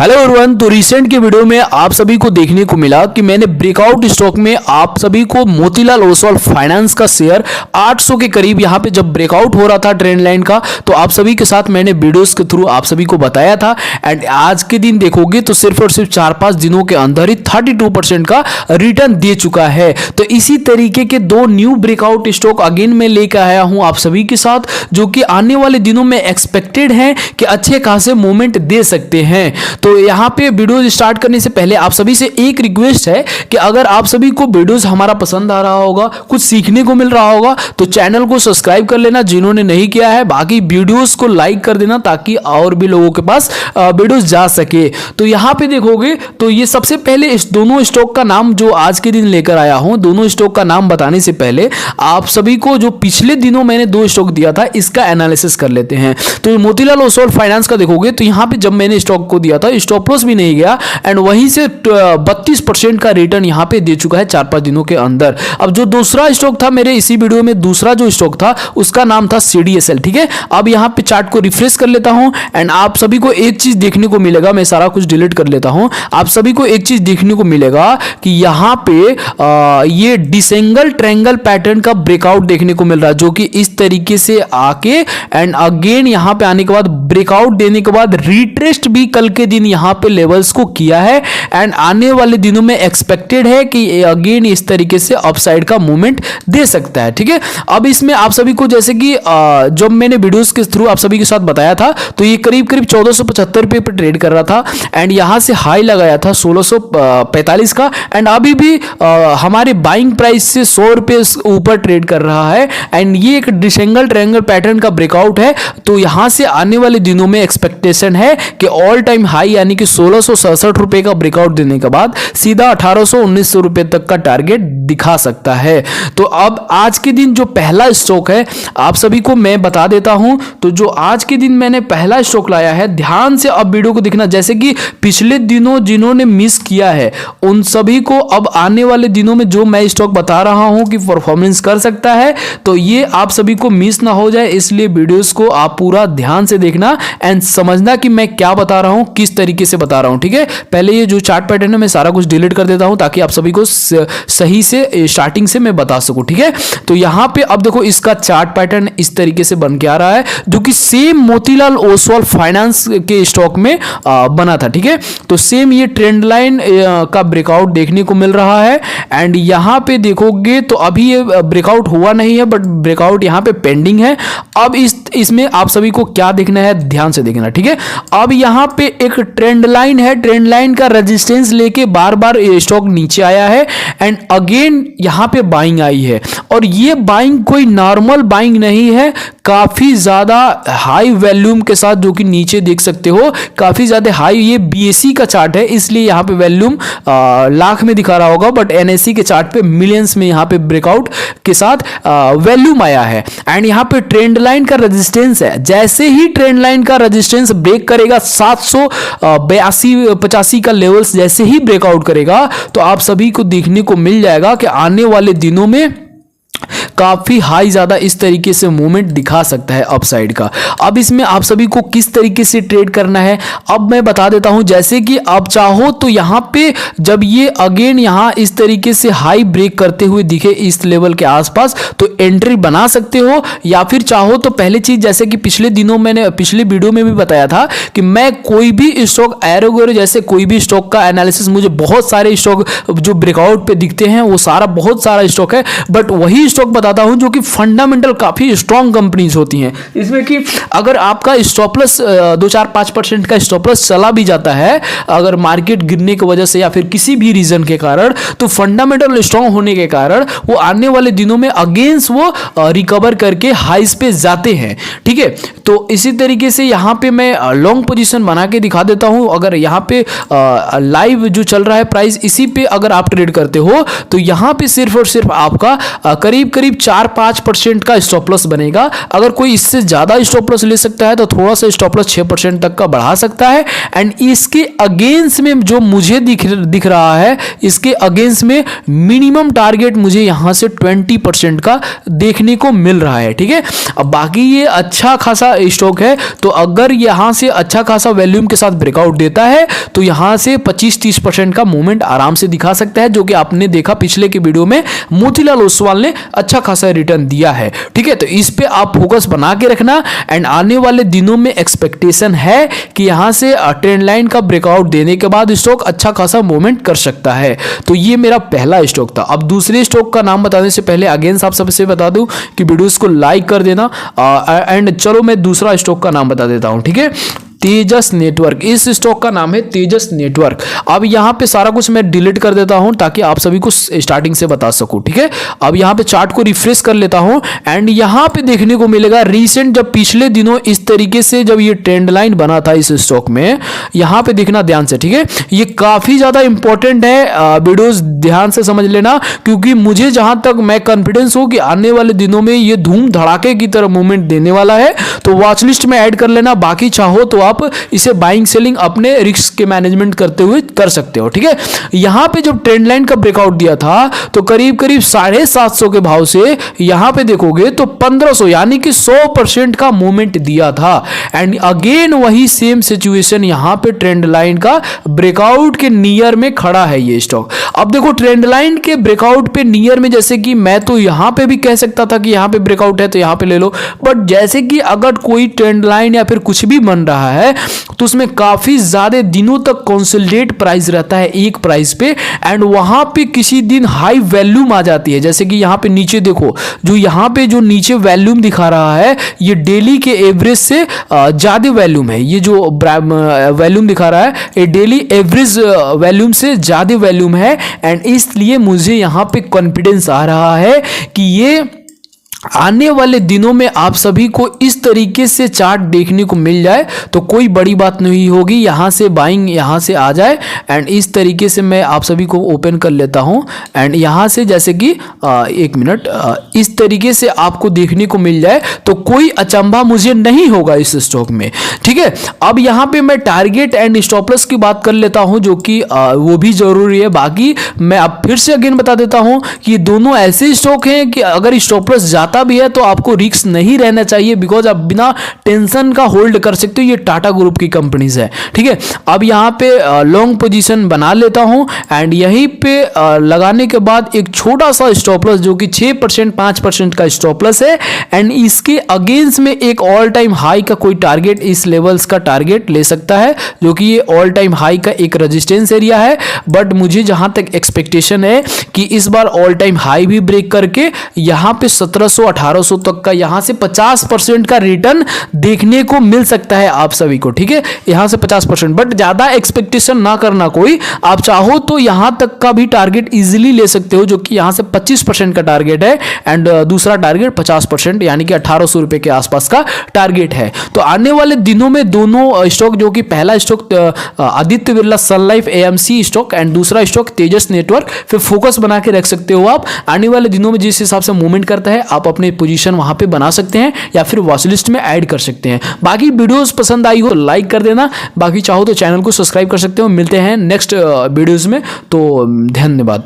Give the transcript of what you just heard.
Hello everyone. तो recent के video में आप सभी को देखने को मिला कि मैंने ब्रेकआउट स्टॉक में आप सभी को मोतीलाल ओसवाल फाइनेंस का शेयर 800 के करीब यहां पे जब ब्रेकआउट हो रहा था ट्रेंड लाइन का, तो आप सभी के साथ मैंने वीडियोस के थ्रू आप सभी को बताया था। एंड आज के दिन देखोगे तो सिर्फ और सिर्फ 4-5 दिनों के अंदर ही 32% का रिटर्न दे चुका है। तो इसी तरीके के दो न्यू ब्रेकआउट स्टॉक अगेन मैं लेकर आया हूं आप सभी के साथ, जो कि आने वाले दिनों में एक्सपेक्टेड है कि अच्छे खासे मूवमेंट दे सकते हैं। तो यहाँ पे वीडियो स्टार्ट करने से पहले आप सभी से एक रिक्वेस्ट है कि अगर आप सभी को वीडियोस हमारा पसंद आ रहा होगा, कुछ सीखने को मिल रहा होगा, तो चैनल को सब्सक्राइब कर लेना जिन्होंने नहीं किया है। बाकी वीडियोस को लाइक कर देना ताकि और भी लोगों के पास वीडियोस जा सके। तो यहाँ पे देखोगे तो ये सबसे पहले इस दोनों स्टॉक का नाम जो आज के दिन लेकर आया हूं, दोनों स्टॉक का नाम बताने से पहले आप सभी को जो पिछले दिनों मैंने दो स्टॉक दिया था इसका एनालिसिस कर लेते हैं। तो मोतीलाल ओसवाल फाइनेंस का देखोगे तो यहाँ पे जब मैंने स्टॉक को दिया था स्टॉप लॉस भी नहीं गया एंड वहीं से 32% का रिटर्न यहाँ पे दे चुका है 4-5 दिनों के अंदर। अब जो दूसरा स्टॉक था मेरे इसी वीडियो में, दूसरा जो स्टॉक था उसका नाम था CDSL। ठीक है, अब यहाँ पे चार्ट को रिफ्रेश कर लेता हूं एंड आप सभी को एक चीज देखने को मिलेगा, मैं सारा कुछ डिलीट कर लेता हूं। आप सभी को एक चीज देखने को मिलेगा कि यहाँ पे ये डिसेंगल ट्रायंगल पैटर्न का ब्रेकआउट देखने को मिल रहा है, जो कि इस तरीके से आके एंड अगेन यहाँ पे आने के बाद ब्रेकआउट देने के बाद रिट्रेस्ट भी कल के दिन यहाँ पे लेवल्स को किया है एंड आने वाले दिनों में एक्सपेक्टेड है कि अगेन इस तरीके से अपसाइड का मूवमेंट दे सकता है। ठीक है, अब इसमें आप सभी को जैसे कि जब मैंने वीडियोस के थ्रू आप सभी के साथ बताया था तो ये करीब करीब 1475 रुपए पर ट्रेड कर रहा था एंड यहां से हाई लगाया था 1645 का एंड अभी भी हमारे बाइंग प्राइस से 100 रुपए ऊपर ट्रेड कर रहा है एंड ये एक डिसेंगल ट्रायंगल पैटर्न का ब्रेकआउट है। तो यहां से आने वाले दिनों में एक्सपेक्टेशन है कि ऑल टाइम हाई यानी कि 1667 रुपए का ब्रेकआउट देने के बाद सीधा 1800-1900 रुपए तक का टारगेट दिखा सकता है। तो अब आज के दिन जो पहला स्टॉक है आप सभी को मैं बता देता हूं। तो जो आज के दिन मैंने पहला स्टॉक लाया है, ध्यान से अब वीडियो को देखना, जैसे कि पिछले दिनों जिन्होंने मिस किया है उन सभी को अब आने वाले दिनों में जो मैं स्टॉक बता रहा हूं कि परफॉर्मेंस कर सकता है, तो ये आप सभी को मिस ना हो जाए, इसलिए वीडियोस को आप पूरा ध्यान से देखना एंड समझना कि मैं क्या बता रहा हूं, किस तरीके से बता रहा हूं। ठीक है, पहले ये जो चार्ट पैटर्न है मैं सारा कुछ डिलीट कर देता हूं ताकि आप सभी को सही से स्टार्टिंग से मैं बता सकूं। ठीक है, तो यहां पे अब देखो इसका चार्ट पैटर्न इस तरीके से बन के आ रहा है, जो कि सेम मोतीलाल ओसवाल फाइनेंस के स्टॉक में बना था। ठीक है, तो सेम ये ट्रेंड लाइन का ब्रेकआउट देखने को मिल रहा है एंड यहां पे देखोगे तो अभी ये ब्रेकआउट हुआ नहीं है बट ब्रेकआउट यहां पे पेंडिंग है। अब इसमें आप सभी को क्या देखना है, ध्यान से देखना। ठीक है, अब यहां पे एक ट्रेंड लाइन है, ट्रेंड लाइन का रेजिस्टेंस लेके बार बार स्टॉक नीचे आया है एंड अगेन यहां पे बाइंग आई है और ये बाइंग कोई नॉर्मल बाइंग नहीं है, काफी ज्यादा हाई वॉल्यूम के साथ, जो कि नीचे देख सकते हो काफी ज्यादा हाई। ये BSE का चार्ट है इसलिए यहां पे वॉल्यूम लाख में दिखा रहा होगा बट NSE के चार्ट पे मिलियंस में यहां पे ब्रेकआउट के साथ वॉल्यूम आया है एंड यहां पे ट्रेंड लाइन का रेजिस्टेंस है। जैसे ही ट्रेंड लाइन का रेजिस्टेंस ब्रेक करेगा 782-85 का लेवल्स जैसे ही ब्रेकआउट करेगा तो आप सभी को देखने को मिल जाएगा कि आने वाले दिनों में काफी हाई ज्यादा इस तरीके से मूवमेंट दिखा सकता है अपसाइड का। अब इसमें आप सभी को किस तरीके से ट्रेड करना है अब मैं बता देता हूं। जैसे कि आप चाहो तो यहां पे जब ये अगेन यहां इस तरीके से हाई ब्रेक करते हुए दिखे इस लेवल के आसपास तो एंट्री बना सकते हो, या फिर चाहो तो पहले चीज जैसे कि पिछले दिनों मैंने पिछले वीडियो में भी बताया था कि मैं कोई भी स्टॉक एरोगेरो जैसे कोई भी स्टॉक का एनालिसिस, मुझे बहुत सारे स्टॉक जो ब्रेकआउट पे दिखते हैं वो बहुत सारा स्टॉक है बट वही स्टॉक बताता हूं जो कि फंडामेंटल काफी स्ट्रॉन्ग कंपनीज होती हैं। इसमें कि अगर आपका स्टॉप लॉस 2-4-5% का स्टॉप लॉस चला भी जाता है अगर मार्केट गिरने की वजह से या फिर किसी भी रीजन के कारण, तो फंडामेंटल स्ट्रॉन्ग होने के कारण वो आने वाले दिनों में अगेंस्ट वो रिकवर करके हाइस पे जाते हैं। ठीक है, तो इसी तरीके से यहां पे मैं लॉन्ग पोजीशन बना के दिखा देता हूं। अगर यहां पे लाइव जो चल रहा है प्राइस, इसी पे अगर आप ट्रेड करते हो तो यहां पे सिर्फ और सिर्फ आपका करीब करीब करीब 4-5% का स्टॉप लॉस बनेगा। अगर कोई इससे ज़्यादा स्टॉप लॉस ले सकता है तो थोड़ा सा स्टॉप लॉस 6% तक का बढ़ा सकता है। एंड इसके अगेंस्ट में जो मुझे दिख रहा है, इसके अगेंस्ट में मिनिमम टारगेट मुझे यहाँ से 20% का देखने को मिल रहा है। ठीक है, अब बाकी ये अच्छा खासा स्टॉक है, तो अगर यहाँ से अच्छा खासा वॉल्यूम के साथ ब्रेकआउट देता है तो यहाँ से 25-30% का मूवमेंट आराम से दिखा सकता है, जो कि आपने देखा पिछले के वीडियो में मोतीलाल ओसवाल ने अच्छा खासा रिटर्न दिया है। ठीक है, तो इस पे आप फोकस बना के रखना। एंड आने वाले दिनों में एक्सपेक्टेशन है कि यहाँ से ट्रेंड लाइन का ब्रेकआउट देने के बाद स्टॉक अच्छा खासा मूवमेंट कर सकता है। तो ये मेरा पहला स्टॉक था। अब दूसरे स्टॉक का नाम बताने से पहले अगेंस्ट आप सबसे बता दूं कि वीडियोस को लाइक कर देना। एंड चलो मैं दूसरा स्टॉक का नाम बता देता हूं। ठीक है, तेजस नेटवर्क, इस स्टॉक का नाम है तेजस नेटवर्क। अब यहाँ पे सारा कुछ मैं डिलीट कर देता हूँ ताकि आप सभी को स्टार्टिंग से बता सकूँ। ठीक है, अब यहाँ पे चार्ट को रिफ्रेश कर लेता हूँ एंड यहाँ पे देखने को मिलेगा रीसेंट, जब पिछले दिनों इस तरीके से जब ये ट्रेंड लाइन बना था इस स्टॉक में, यहाँ पे देखना ध्यान से। ठीक है, ये काफी ज्यादा इंपॉर्टेंट है, वीडियोस ध्यान से समझ लेना, क्योंकि मुझे जहां तक मैं कॉन्फिडेंस हूं कि आने वाले दिनों में ये धूम धड़ाके की तरह मूवमेंट देने वाला है। तो वॉच लिस्ट में ऐड कर लेना, बाकी चाहो तो आप इसे बाइंग सेलिंग अपने रिस्क के मैनेजमेंट करते हुए कर सकते हो। ठीक है, यहां पे जब ट्रेंड लाइन का ब्रेकआउट दिया था तो करीब 750 के भाव से यहां पे देखोगे तो 1500 यानी कि 100% का मूवमेंट दिया था। एंड अगेन वही सेम सिचुएशन, यहां पे ट्रेंड लाइन का ब्रेकआउट के नियर में खड़ा है ये स्टॉक। अब देखो ट्रेंड लाइन के ब्रेकआउट पे नियर में, जैसे कि मैं तो यहां पे भी कह सकता था कि यहां पे ब्रेकआउट है तो यहां पे ले लो, बट जैसे कि अगर कोई ट्रेंड लाइन या फिर कुछ भी बन रहा है तो उसमें काफी ज्यादा दिनों तक कंसोलिडेट प्राइस रहता है एक प्राइस पे, एंड वहां पे किसी दिन हाई वैल्यूम आ जाती है। जैसे कि यहां पे नीचे देखो, जो यहां पे जो नीचे वैल्यूम दिखा रहा है ये डेली के एवरेज से ज्यादा वैल्यूम है। ये जो वैल्यूम दिखा रहा है ये डेली एवरेज वैल्यूम से ज्यादा वैल्यूम है। एंड इसलिए मुझे यहां पे कॉन्फिडेंस आ रहा है कि ये आने वाले दिनों में आप सभी को इस तरीके से चार्ट देखने को मिल जाए तो कोई बड़ी बात नहीं होगी। यहां से बाइंग यहां से आ जाए एंड इस तरीके से मैं आप सभी को ओपन कर लेता हूं एंड यहां से जैसे कि एक मिनट, इस तरीके से आपको देखने को मिल जाए तो कोई अचंभा मुझे नहीं होगा इस स्टॉक में। ठीक है, अब यहां पे मैं टारगेट एंड स्टॉप लॉस की बात कर लेता हूं, जो कि वो भी जरूरी है। बाकी मैं अब फिर से अगेन बता देता हूं कि दोनों ऐसे स्टॉक हैं कि अगर स्टॉप लॉस जाता भी है तो आपको रिस्क नहीं रहना चाहिए, बिकॉज आप बिना टेंशन का होल्ड कर सकते हो। ये टाटा ग्रुप की कंपनीज है। ठीक है, अब यहां पे लॉन्ग पोजीशन बना लेता हूं एंड यहीं पे लगाने के बाद एक छोटा सा स्टॉप लॉस जो कि 6% 5% का स्टॉप लॉस है। एंड इसके अगेंस्ट में एक ऑल टाइम हाई का कोई टारगेट, इस लेवल्स का टारगेट ले सकता है, जो कि ये ऑल टाइम हाई का एक रेजिस्टेंस एरिया है। बट मुझे जहां तक एक्सपेक्टेशन है कि इस बार ऑल टाइम हाई भी ब्रेक करके यहां पे 1700-1800 तक का यहां से 50% का रिटर्न देखने को मिल सकता है आप सभी को। ठीक है, यहां से 50%, बट ज्यादा एक्सपेक्टेशन ना करना कोई। आप चाहो तो यहां तक का भी टारगेट इजीली ले सकते हो, जो कि यहां से 25% का टारगेट है एंड दूसरा टारगेट 50% यानी कि 1800 रुपए के आसपास का टारगेट है। तो आने वाले दिनों में दोनों स्टॉक, जो कि पहला stock Aditya Birla sun life AMC stock and दूसरा स्टॉक तेजस नेटवर्क, फिर फोकस बना के रख सकते हो आप। आने वाले दिनों में जिस हिसाब से मूवमेंट करता है आप अपने पोजीशन वहां पे बना सकते हैं या फिर वॉच लिस्ट में ऐड कर सकते हैं। बाकी वीडियोस पसंद आई हो तो लाइक कर देना, बाकी चाहो तो चैनल को सब्सक्राइब कर सकते हो। मिलते हैं नेक्स्ट वीडियोस में, तो धन्यवाद।